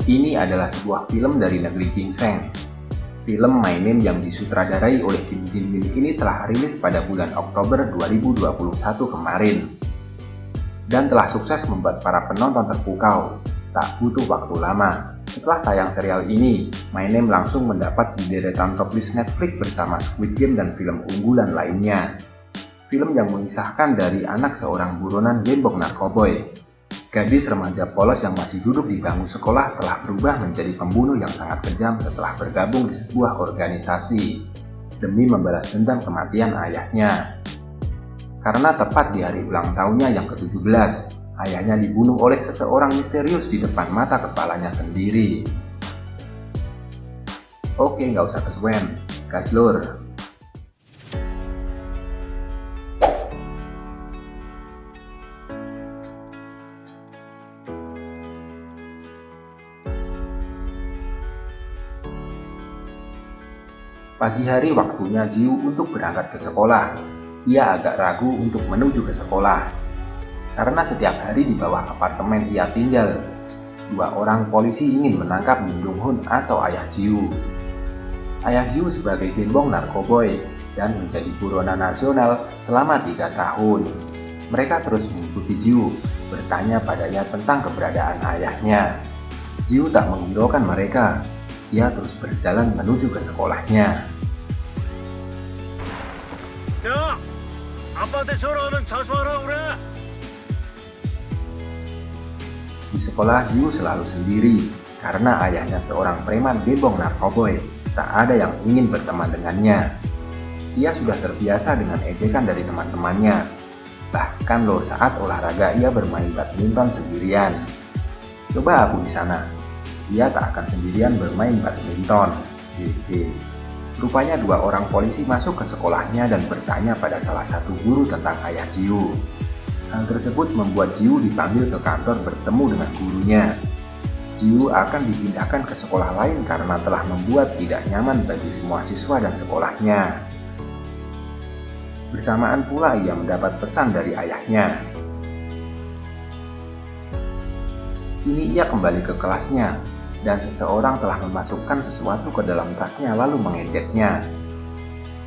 Ini adalah sebuah film dari negeri ginseng. Film My Name yang disutradarai oleh Kim Jin Min ini telah rilis pada bulan Oktober 2021 kemarin. Dan telah sukses membuat para penonton terpukau. Tak butuh waktu lama. Setelah tayang serial ini, My Name langsung mendapat di deretan top list Netflix bersama Squid Game dan film unggulan lainnya. Film yang mengisahkan dari anak seorang buronan gembong narkoboy. Gadis remaja polos yang masih duduk di bangku sekolah telah berubah menjadi pembunuh yang sangat kejam setelah bergabung di sebuah organisasi demi membalas dendam kematian ayahnya. Karena tepat di hari ulang tahunnya yang ke-17, ayahnya dibunuh oleh seseorang misterius di depan mata kepalanya sendiri. Oke, nggak usah kesuwen, gas lur. Pagi hari waktunya Jiu untuk berangkat ke sekolah. Ia agak ragu untuk menuju ke sekolah. Karena setiap hari di bawah apartemen ia tinggal, 2 orang polisi ingin menangkap Min Dong Hoon atau ayah Jiu. Ayah Jiu sebagai gembong narkoboy dan menjadi buronan nasional selama 3 tahun. Mereka terus mengikuti Jiu, bertanya padanya tentang keberadaan ayahnya. Jiu tak menghiraukan mereka. Ia terus berjalan menuju ke sekolahnya. 야, 아빠한테 전화하면 자수하라 그래. Di sekolah Jiu selalu sendiri karena ayahnya seorang preman gembong narkoboy. Tak ada yang ingin berteman dengannya. Ia sudah terbiasa dengan ejekan dari teman-temannya. Bahkan loh saat olahraga ia bermain badminton sendirian. Coba aku di sana. Ia tak akan sendirian bermain badminton. Rupanya 2 orang polisi masuk ke sekolahnya dan bertanya pada salah satu guru tentang ayah Jiu. Hal tersebut membuat Jiu dipanggil ke kantor bertemu dengan gurunya. Jiu akan dipindahkan ke sekolah lain karena telah membuat tidak nyaman bagi semua siswa dan sekolahnya. Bersamaan pula ia mendapat pesan dari ayahnya. Kini ia kembali ke kelasnya. Dan seseorang telah memasukkan sesuatu ke dalam tasnya lalu mengejeknya,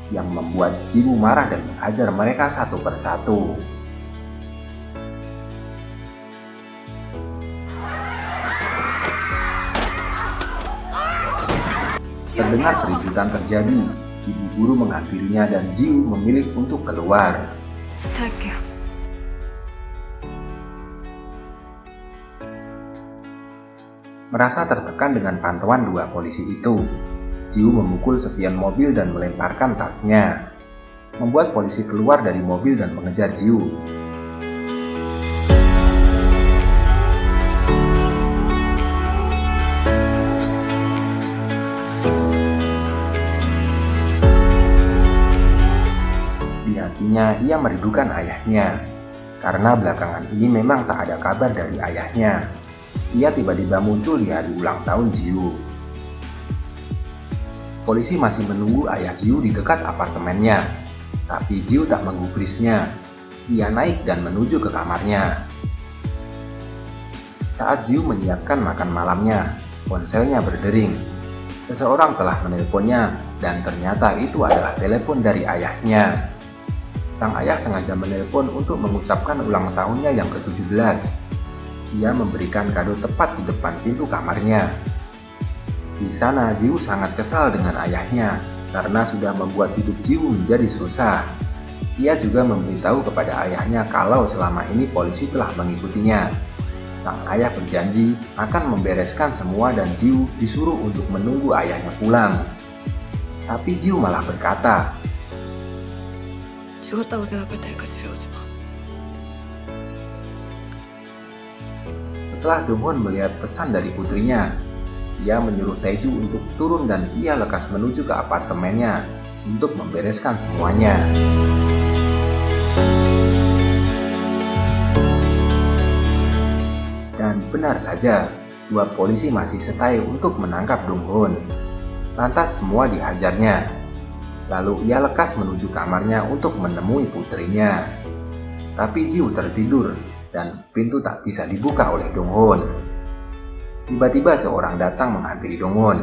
yang membuat Jiu marah dan menghajar mereka satu persatu. Terdengar keributan terjadi, ibu guru menghampirinya dan Jiu memilih untuk keluar. Merasa tertekan dengan pantauan 2 polisi itu, Jiu memukul spion mobil dan melemparkan tasnya, membuat polisi keluar dari mobil dan mengejar Jiu. Di hatinya ia merindukan ayahnya, karena belakangan ini memang tak ada kabar dari ayahnya. Ia tiba-tiba muncul di hari ulang tahun Jiu. Polisi masih menunggu ayah Jiu di dekat apartemennya, tapi Jiu tak menggubrisnya. Ia naik dan menuju ke kamarnya. Saat Jiu menyiapkan makan malamnya, ponselnya berdering. Seseorang telah menelponnya dan ternyata itu adalah telepon dari ayahnya. Sang ayah sengaja menelpon untuk mengucapkan ulang tahunnya yang ke-17. Ia memberikan kado tepat di depan pintu kamarnya. Di sana Jiu sangat kesal dengan ayahnya karena sudah membuat hidup Jiu menjadi susah. Ia juga memberitahu kepada ayahnya kalau selama ini polisi telah mengikutinya. Sang ayah berjanji akan membereskan semua dan Jiu disuruh untuk menunggu ayahnya pulang. Tapi Jiu malah berkata, 죽었다고 생각할 때까지 배우지 마. Setelah Dong Hoon melihat pesan dari putrinya, ia menyuruh Taeju untuk turun dan ia lekas menuju ke apartemennya untuk membereskan semuanya. Dan benar saja, 2 polisi masih setai untuk menangkap Dong Hoon. Lantas semua dihajarnya. Lalu ia lekas menuju kamarnya untuk menemui putrinya. Tapi Jiu tertidur dan pintu tak bisa dibuka oleh Dong Hoon. Tiba-tiba seorang datang menghampiri Donghon.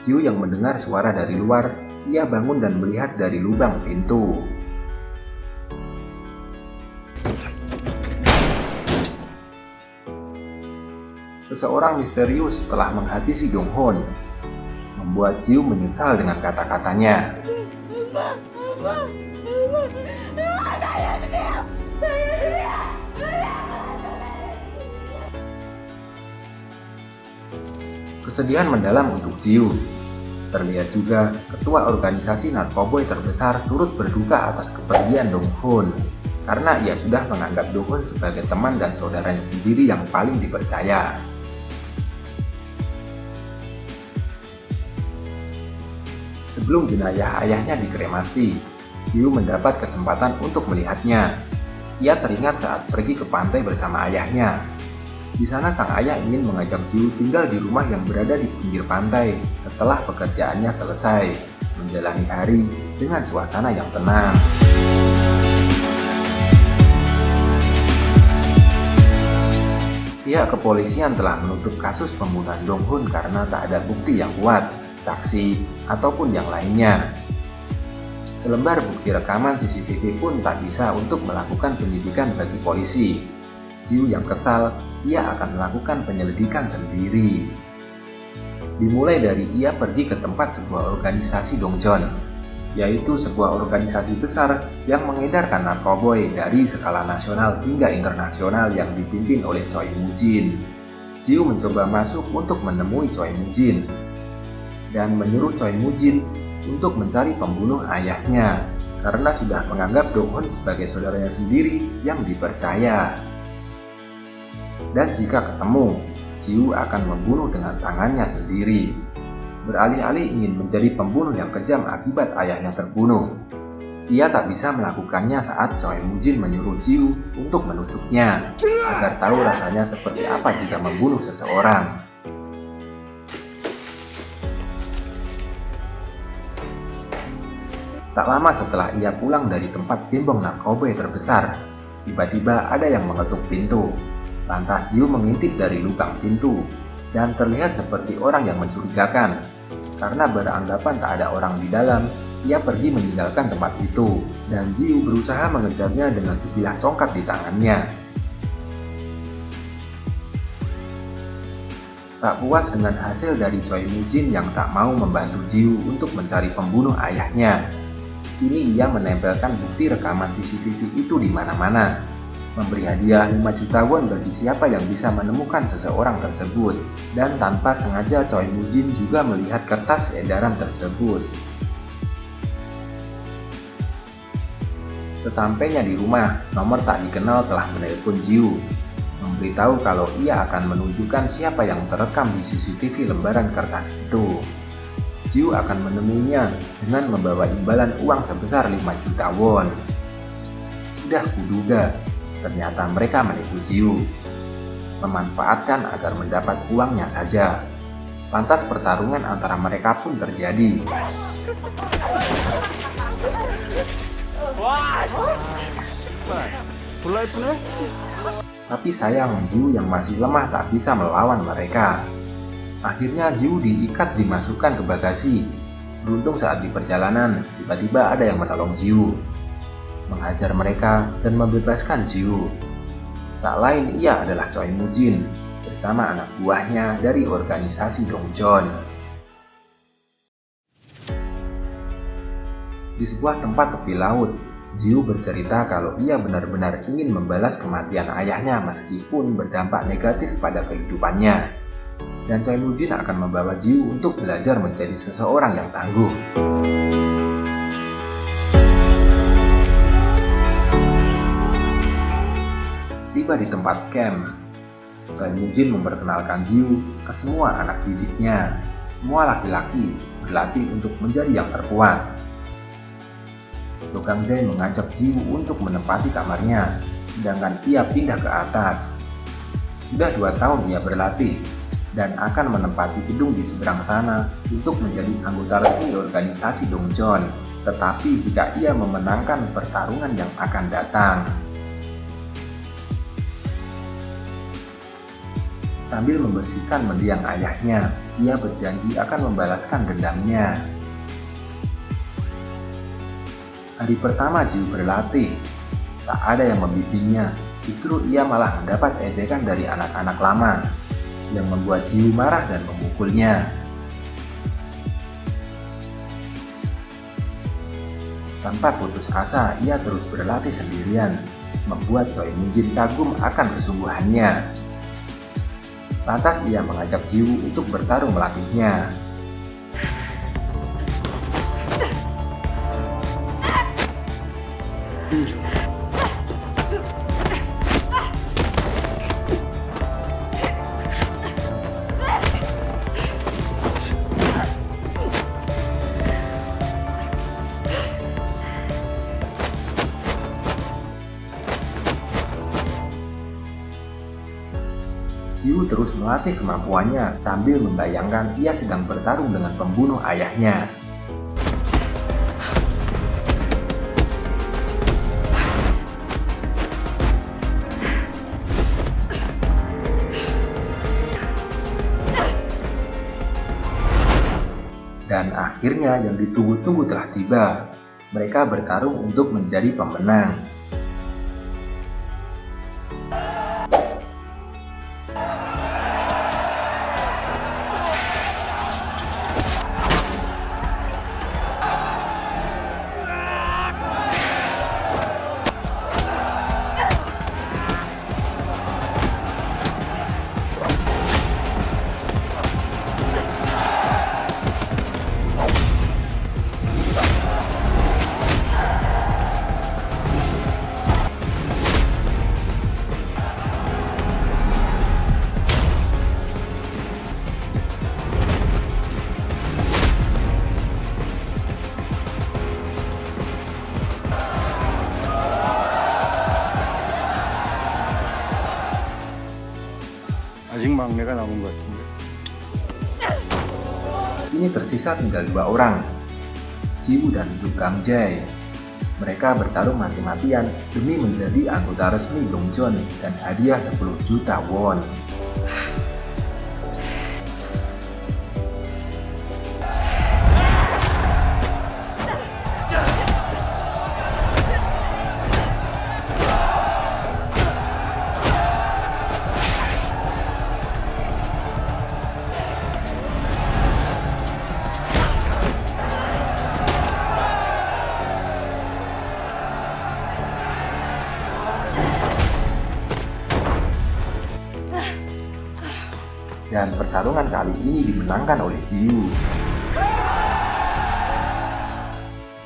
Jiu yang mendengar suara dari luar, ia bangun dan melihat dari lubang pintu. Seseorang misterius telah menghabisi Donghon, membuat Jiu menyesal dengan kata-katanya. Kesedihan mendalam untuk Jiu. Terlihat juga ketua organisasi narkoboy terbesar turut berduka atas kepergian Donghon, karena ia sudah menganggap Donghon sebagai teman dan saudaranya sendiri yang paling dipercaya. Sebelum jenazah ayahnya dikremasi, Jiu mendapat kesempatan untuk melihatnya. Ia teringat saat pergi ke pantai bersama ayahnya. Di sana sang ayah ingin mengajak Jiu tinggal di rumah yang berada di pinggir pantai setelah pekerjaannya selesai, menjalani hari dengan suasana yang tenang. Pihak kepolisian telah menutup kasus pembunuhan Donghon karena tak ada bukti yang kuat, saksi, ataupun yang lainnya. Selembar bukti rekaman CCTV pun tak bisa untuk melakukan penyidikan bagi polisi. Jiu yang kesal, ia akan melakukan penyelidikan sendiri. Dimulai dari ia pergi ke tempat sebuah organisasi Dongjeon, yaitu sebuah organisasi besar yang mengedarkan narkoboy dari skala nasional hingga internasional yang dipimpin oleh Choi Moo-jin. Jiu mencoba masuk untuk menemui Choi Moo-jin dan menyuruh Choi Moo-jin untuk mencari pembunuh ayahnya karena sudah menganggap Donghon sebagai saudaranya sendiri yang dipercaya. Dan jika ketemu, Jiu akan membunuh dengan tangannya sendiri. Beralih-alih ingin menjadi pembunuh yang kejam akibat ayahnya terbunuh. Ia tak bisa melakukannya saat Choi Moo-jin menyuruh Jiu untuk menusuknya agar tahu rasanya seperti apa jika membunuh seseorang. Tak lama setelah ia pulang dari tempat gembong narkoboy terbesar, tiba-tiba ada yang mengetuk pintu. Lantas Jiu mengintip dari lubang pintu dan terlihat seperti orang yang mencurigakan. Karena beranggapan tak ada orang di dalam, ia pergi meninggalkan tempat itu dan Jiu berusaha mengejarnya dengan sebilah tongkat di tangannya. Tak puas dengan hasil dari Choi Moo-jin yang tak mau membantu Jiu untuk mencari pembunuh ayahnya, kini ia menempelkan bukti rekaman CCTV itu di mana-mana, memberi hadiah 5 juta won bagi siapa yang bisa menemukan seseorang tersebut, dan tanpa sengaja Choi Moo-jin juga melihat kertas edaran tersebut. Sesampainya di rumah, nomor tak dikenal telah menelpon Jiu, memberitahu kalau ia akan menunjukkan siapa yang terekam di CCTV lembaran kertas itu. Jiu akan menemuinya dengan membawa imbalan uang sebesar 5 juta won. Sudah kuduga, ternyata mereka menipu Jiu, memanfaatkan agar mendapat uangnya saja. Lantas pertarungan antara mereka pun terjadi. Tapi sayang, Jiu yang masih lemah tak bisa melawan mereka. Akhirnya Jiu diikat dimasukkan ke bagasi. Beruntung saat di perjalanan, tiba-tiba ada yang menolong Jiu, menghajar mereka dan membebaskan Jiu. Tak lain ia adalah Choi Moo-jin bersama anak buahnya dari organisasi Dongjeon. Di sebuah tempat tepi laut, Jiu bercerita kalau ia benar-benar ingin membalas kematian ayahnya meskipun berdampak negatif pada kehidupannya. Dan Choi Moo-jin akan membawa Jiu untuk belajar menjadi seseorang yang tangguh. Tiba di tempat camp, Choi Moo-jin memperkenalkan Jiu ke semua anak didiknya. Semua laki-laki berlatih untuk menjadi yang terkuat. Do Kang-jae mengajak Jiu untuk menempati kamarnya, sedangkan ia pindah ke atas. Sudah 2 tahun ia berlatih dan akan menempati gedung di seberang sana untuk menjadi anggota resmi organisasi Dongjeon. Tetapi jika ia memenangkan pertarungan yang akan datang. Sambil membersihkan mendiang ayahnya, ia berjanji akan membalaskan dendamnya. Hari pertama Jiwoo berlatih, tak ada yang membimbingnya, justru ia malah mendapat ejekan dari anak-anak lama, yang membuat Jiwoo marah dan memukulnya. Tanpa putus asa, ia terus berlatih sendirian, membuat Choi Moon-jin kagum akan kesungguhannya. Lantas ia mengajak Jiwoo untuk bertarung melatihnya. Jiwoo terus melatih kemampuannya sambil membayangkan ia sedang bertarung dengan pembunuh ayahnya. Dan akhirnya yang ditunggu-tunggu telah tiba. Mereka bertarung untuk menjadi pemenang. 아직 막내가 남은 것 같은데. Kini tersisa tinggal 2 orang, Jiwoo dan Yoo Gang-jae. Mereka bertarung mati-matian demi menjadi anggota resmi Dongjeon dan hadiah 10 juta won. Dan pertarungan kali ini dimenangkan oleh Jiwoo.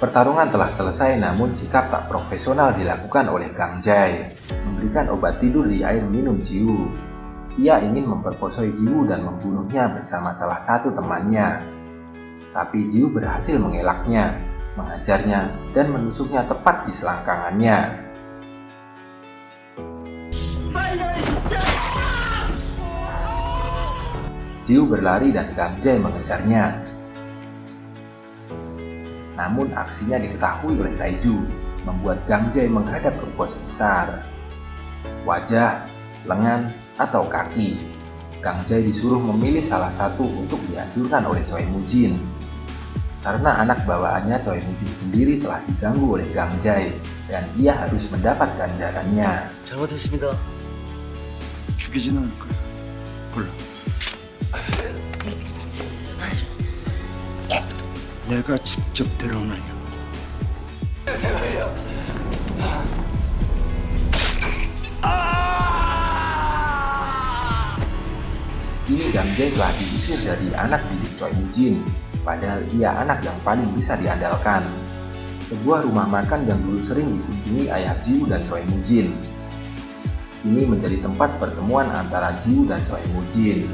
Pertarungan telah selesai, namun sikap tak profesional dilakukan oleh Gang-jae, memberikan obat tidur di air minum Jiwoo. Ia ingin memperkosoi Jiwoo dan membunuhnya bersama salah satu temannya. Tapi Jiwoo berhasil mengelaknya, menghajarnya, dan menusuknya tepat di selangkangannya. Jiwoo berlari dan Gang-jae mengejarnya. Namun aksinya diketahui oleh Taiju, membuat Gang-jae menghadap ke bos besar. Wajah, lengan, atau kaki. Gang-jae disuruh memilih salah satu untuk dihancurkan oleh Choi Moon-jin. Karena anak bawaannya Choi Moon-jin sendiri telah diganggu oleh Gang-jae, dan ia harus mendapat ganjarannya. 잘못했습니다. 죽이지는 않을 거야. 몰라. 내가 직접 데려오나요. Kini Gang-jae telah diusir dari anak didik Choi Moon-jin, padahal ia anak yang paling bisa diandalkan. Sebuah rumah makan yang dulu sering dikunjungi ayah Jiwoo dan Choi Moon-jin, kini menjadi tempat pertemuan antara Jiwoo dan Choi Moon-jin.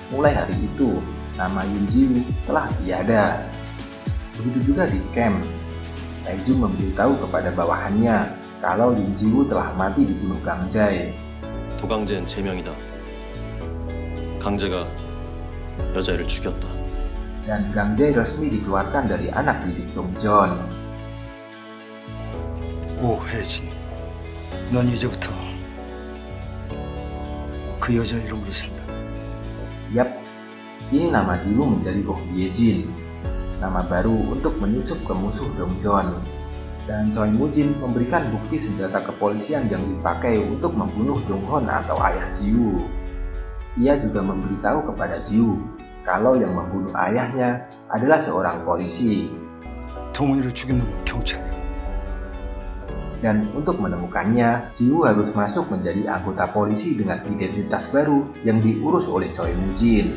Mulai hari itu, nama Yoon Jiwoo telah tiada. Begitu juga di camp. Taiju memberitahu kepada bawahannya kalau Yoon Jiwoo telah mati dibunuh Gang-jae. 도강제는 제명이다. 강제가 여자애를 죽였다. Dan Gang-jae resmi dikeluarkan dari anak didik Dongjeon. 오혜진, 넌 이제부터 그 그 여자 이름으로 산다. Yap, ini nama Jiwoo menjadi Oh Ye-jin, nama baru untuk menyusup ke musuh Dongjeon. Dan Choi Moo-jin memberikan bukti senjata kepolisian yang dipakai untuk membunuh Dong-hon atau ayah Jiwoo. Ia juga memberitahu kepada Jiwoo kalau yang membunuh ayahnya adalah seorang polisi. 동훈이를 죽인 놈은 경찰이야. Dan untuk menemukannya, Jiwoo harus masuk menjadi anggota polisi dengan identitas baru yang diurus oleh Choi Moo-jin.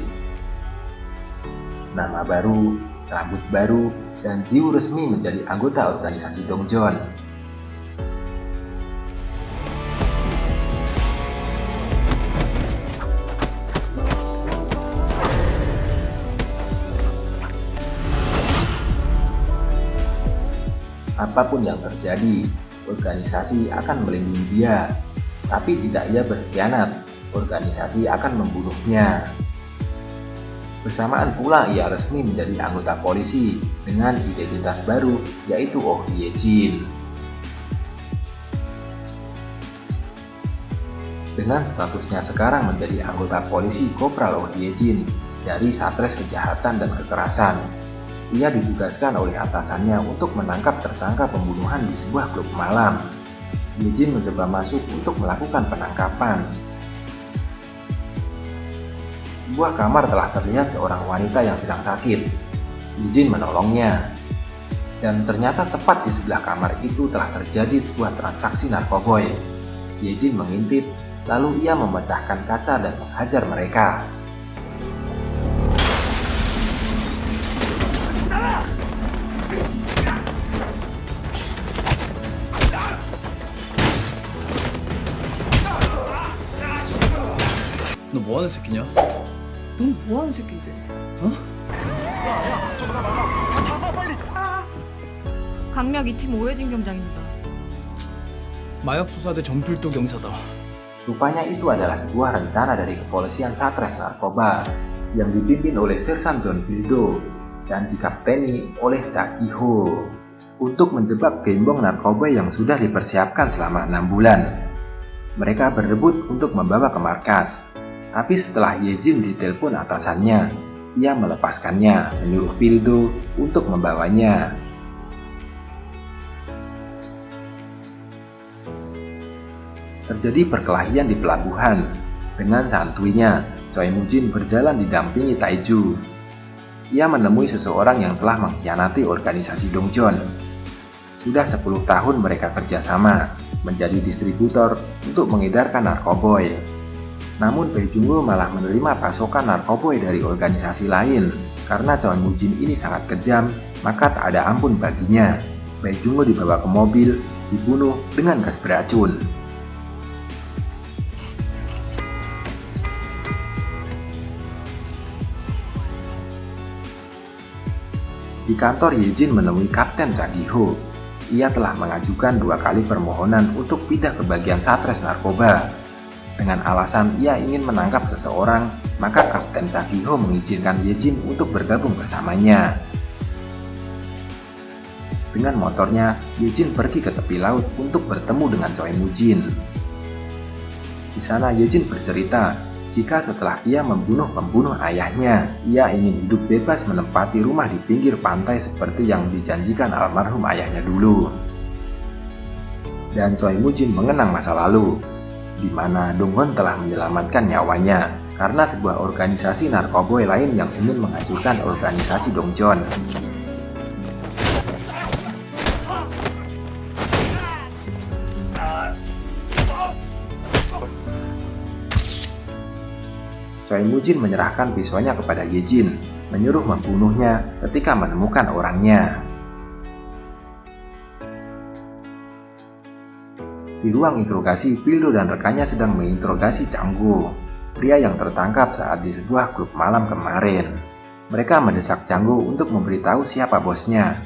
Nama baru, rambut baru, dan Jiwoo resmi menjadi anggota organisasi Dongjeon. Apapun yang terjadi, organisasi akan melindungi dia. Tapi jika ia berkhianat, organisasi akan membunuhnya. Bersamaan pula ia resmi menjadi anggota polisi dengan identitas baru, yaitu Oh Ye-jin. Dengan statusnya sekarang menjadi anggota polisi Kopral Oh Ye-jin dari Satres Kejahatan dan Kekerasan, ia ditugaskan oleh atasannya untuk menangkap tersangka pembunuhan di sebuah klub malam. Ye-jin mencoba masuk untuk melakukan penangkapan. Sebuah kamar telah terlihat seorang wanita yang sedang sakit. Ye-jin menolongnya. Dan ternyata tepat di sebelah kamar itu telah terjadi sebuah transaksi narkoboy. Ye-jin mengintip, lalu ia memecahkan kaca dan menghajar mereka. 너 뭐하는 새끼냐? 넌 뭐하는 새끼인데? 강력 2팀 오해진 경장입니다. 마약 수사대 전필도 경사다. Rupanya itu adalah sebuah rencana dari kepolisian Satres Narkoba yang dipimpin oleh Sersan John Bildo dan dikapteni oleh Cha Ki-ho untuk menjebak gembong narkoba yang sudah dipersiapkan selama 6 bulan. Mereka berebut untuk membawa ke markas, tapi setelah Ye-jin ditelepon atasannya, ia melepaskannya, menyuruh Bildo untuk membawanya. Terjadi perkelahian di pelabuhan. Dengan santuinya, Choi Moo-jin berjalan didampingi Taiju. Ia menemui seseorang yang telah mengkhianati organisasi Dongjeon. Sudah 10 tahun mereka kerjasama, menjadi distributor untuk mengedarkan narkoboy. Namun Bae Jung-woo malah menerima pasokan narkoboy dari organisasi lain. Karena Choi Moo-jin ini sangat kejam, maka tak ada ampun baginya. Bae Jung-woo dibawa ke mobil, dibunuh dengan gas beracun. Di kantor, Ye-jin menemui Kapten Cha Ki-ho. Ia telah mengajukan 2 kali permohonan untuk pindah ke bagian Satres Narkoba. Dengan alasan ia ingin menangkap seseorang, maka Kapten Cha Ki-ho mengizinkan Ye-jin untuk bergabung bersamanya. Dengan motornya, Ye-jin pergi ke tepi laut untuk bertemu dengan Choi Moo-jin. Di sana Ye-jin bercerita jika setelah ia membunuh pembunuh ayahnya, ia ingin hidup bebas menempati rumah di pinggir pantai seperti yang dijanjikan almarhum ayahnya dulu. Dan Choi Moo-jin mengenang masa lalu, di mana Dong-hon telah menyelamatkan nyawanya karena sebuah organisasi narkoboy lain yang ingin menghancurkan organisasi Dongjeon. Choi Moo-jin menyerahkan pisaunya kepada Ye-jin, menyuruh membunuhnya ketika menemukan orangnya. Di ruang interogasi, Bildo dan rekannya sedang menginterogasi Chang-go, pria yang tertangkap saat di sebuah klub malam kemarin. Mereka mendesak Chang-go untuk memberitahu siapa bosnya,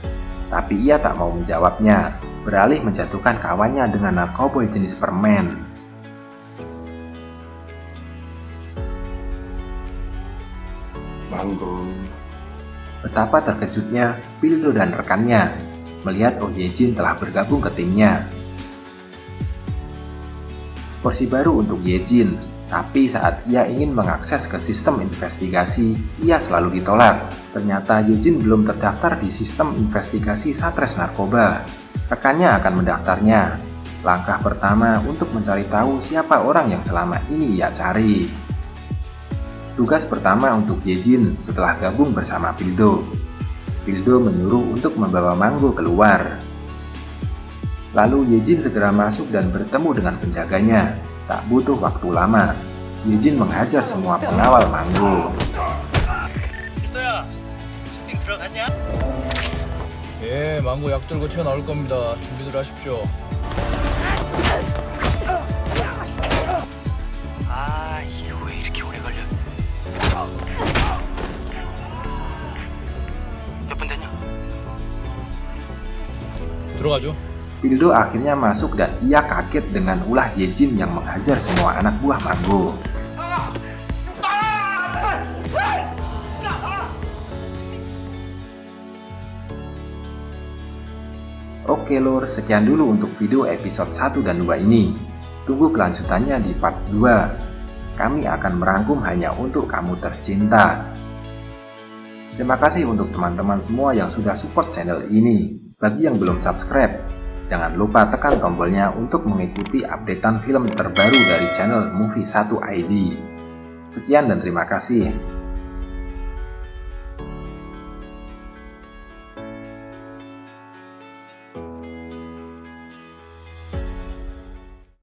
tapi ia tak mau menjawabnya, beralih menjatuhkan kawannya dengan narkoboy jenis permen. Betapa terkejutnya Bildo dan rekannya melihat Oh Ye-jin telah bergabung ke timnya. Porsi baru untuk Ye-jin, Tapi saat ia ingin mengakses ke sistem investigasi, ia selalu ditolak. Ternyata Yejin belum terdaftar di sistem investigasi Satres Narkoba. Rekannya akan mendaftarnya. Langkah pertama untuk mencari tahu siapa orang yang selama ini ia cari. Tugas pertama untuk Yejin setelah gabung bersama Pildo. Pildo menyuruh untuk membawa Manggo keluar. Lalu Yejin segera masuk dan bertemu dengan penjaganya. Tak butuh waktu lama, Yejin menghajar semua pengawal Manggo. 이또야, 슈팅 들어갔냐? 예, 망고 약 들고 튀어나올 겁니다. 준비들 하십시오. 아, 이게 왜 이렇게 오래 걸려? 몇 분 됐냐? 들어가죠. Pildo akhirnya masuk dan ia kaget dengan ulah Yejin yang menghajar semua anak buah Manggo. Oke lor, sekian dulu untuk video episode 1 dan 2 ini. Tunggu kelanjutannya di part 2. Kami akan merangkum hanya untuk kamu tercinta. Terima kasih untuk teman-teman semua yang sudah support channel ini. Bagi yang belum subscribe, jangan lupa tekan tombolnya untuk mengikuti updatean film terbaru dari channel Movie 1 ID. Sekian dan terima kasih.